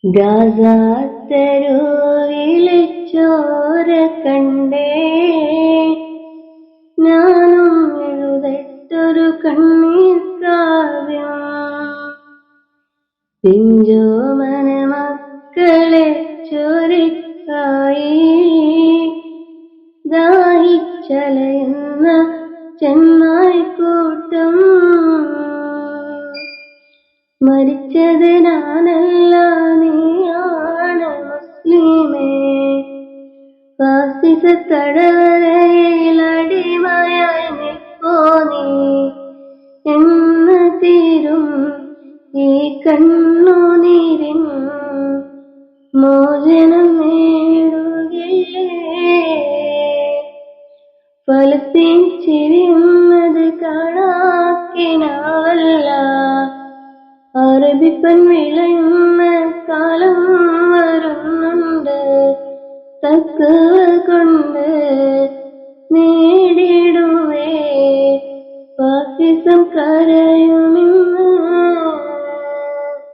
ഗാസത്തെരുവിലെ ചോര കണ്ടേ ഞാനും എഴുതട്ടൊരു കണ്ണീർ കാവ്യം. പിഞ്ചോമന മക്കളെ ചോരക്കായി ദാഹിച്ചലയുന്ന ചെന്നായ്ക്കൂട്ടം. മരിച്ചത് ഞാനല്ല, നീയാണ് മുസ്ലിമേ. ഫാസിസ തടവറയിൽ അടിമയായി നിൽപ്പോ നീ എന്ന് തീരും ഈ കണ്ണുനീരിൻ മോചനം നേടുകയേ. ഫലസ്തീൻ ചിരിയുന്നത് കാണാക്കിനാവല്ല, അറബിപ്പൻ വിളയുന്ന കാലം വരുന്നുണ്ട്. തഖ്വ കൊണ്ട് നേടിടുവേ ഫാസിസം കരയുമിന്ന്.